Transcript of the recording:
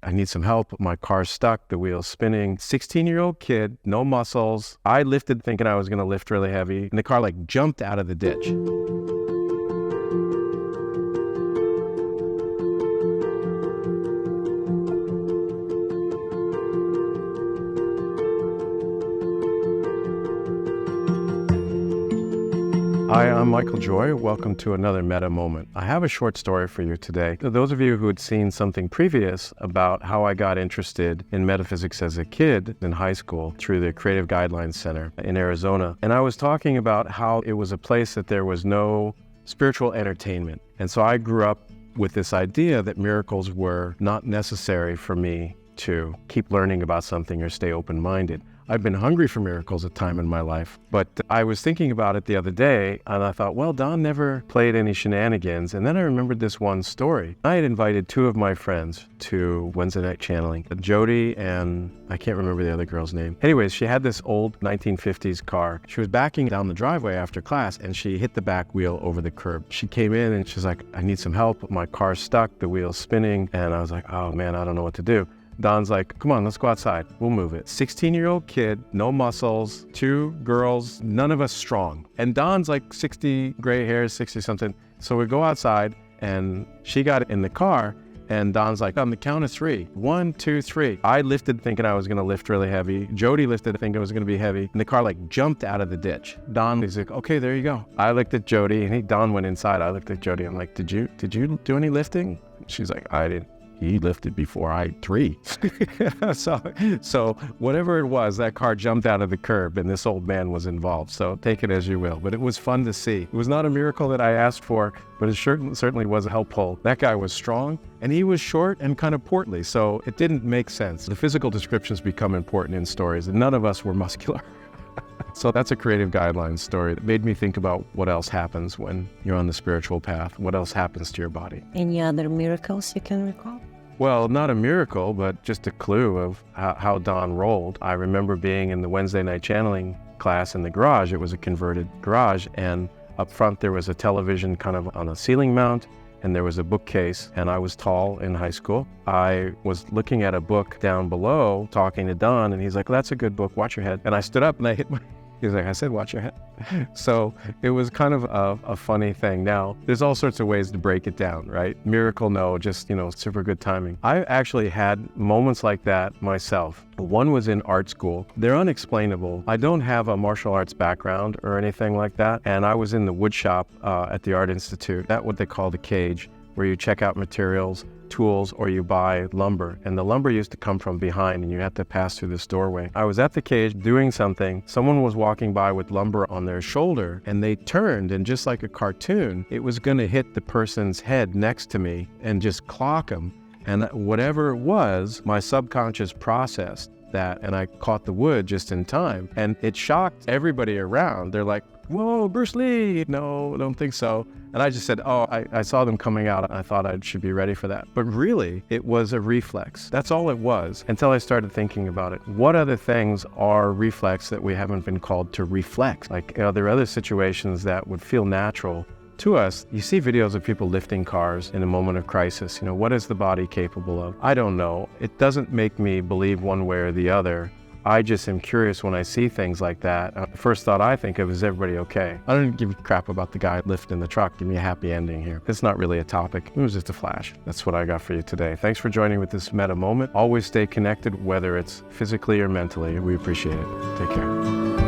I need some help. My car's stuck, the wheel's spinning. 16-year-old kid, no muscles. I lifted thinking I was going to lift really heavy, and the car like jumped out of the ditch. Hi, I'm Michael Joy. Welcome to another Meta Moment. I have a short story for you today. For those of you who had seen something previous about how I got interested in metaphysics as a kid in high school through the Creative Guidelines Center in Arizona, and I was talking about how it was a place that there was no spiritual entertainment. And so I grew up with this idea that miracles were not necessary for me to keep learning about something or stay open-minded. I've been hungry for miracles at time in my life, but I was thinking about it the other day, and I thought, well, Don never played any shenanigans. And then I remembered this one story. I had invited two of my friends to Wednesday night channeling, Jody and I can't remember the other girl's name. Anyways, she had this old 1950s car. She was backing down the driveway after class, and she hit the back wheel over the curb. She came in and she's like, I need some help. My car's stuck, the wheel's spinning. And I was like, oh man, I don't know what to do. Don's like, come on, let's go outside. We'll move it. 16-year-old kid, no muscles, two girls, none of us strong. And Don's like 60 gray hairs, 60 something. So we go outside and she got in the car and Don's like, on the count of three. 1, 2, 3. I lifted thinking I was going to lift really heavy. Jody lifted thinking it was going to be heavy. And the car like jumped out of the ditch. Don is like, okay, there you go. I looked at Jody and Don went inside. I looked at Jody. I'm like, did you do any lifting? She's like, I didn't. He lifted before I 3. So whatever it was, that car jumped out of the curb and this old man was involved. So take it as you will. But it was fun to see. It was not a miracle that I asked for, but it certainly was helpful. That guy was strong and he was short and kind of portly. So it didn't make sense. The physical descriptions become important in stories and none of us were muscular. So that's a Creative Guidelines story that made me think about what else happens when you're on the spiritual path. What else happens to your body? Any other miracles you can recall? Well, not a miracle, but just a clue of how Don rolled. I remember being in the Wednesday night channeling class in the garage. It was a converted garage, and up front there was a television kind of on a ceiling mount, and there was a bookcase, and I was tall in high school. I was looking at a book down below, talking to Don, and he's like, well, that's a good book, watch your head. And I stood up and I hit my... He's like, I said, watch your head. So it was kind of a funny thing. Now, there's all sorts of ways to break it down, right? Miracle, no, just, super good timing. I actually had moments like that myself. One was in art school. They're unexplainable. I don't have a martial arts background or anything like that. And I was in the wood shop at the Art Institute. That's what they call the cage, where you check out materials, tools, or you buy lumber. And the lumber used to come from behind and you had to pass through this doorway. I was at the cage doing something. Someone was walking by with lumber on their shoulder and they turned, and just like a cartoon, it was going to hit the person's head next to me and just clock them. And whatever it was, my subconscious processed that, and I caught the wood just in time. And it shocked everybody around. They're like, whoa, Bruce Lee. No, don't think so. And I just said, oh, I saw them coming out. I thought I should be ready for that. But really, it was a reflex. That's all it was until I started thinking about it. What other things are reflex that we haven't been called to reflex? Like, are there other situations that would feel natural to us? You see videos of people lifting cars in a moment of crisis. What is the body capable of? I don't know. It doesn't make me believe one way or the other. I just am curious when I see things like that. The first thought I think of is everybody okay? I don't give a crap about the guy lifting the truck. Give me a happy ending here. It's not really a topic. It was just a flash. That's what I got for you today. Thanks for joining with this Meta Moment. Always stay connected, whether it's physically or mentally. We appreciate it. Take care.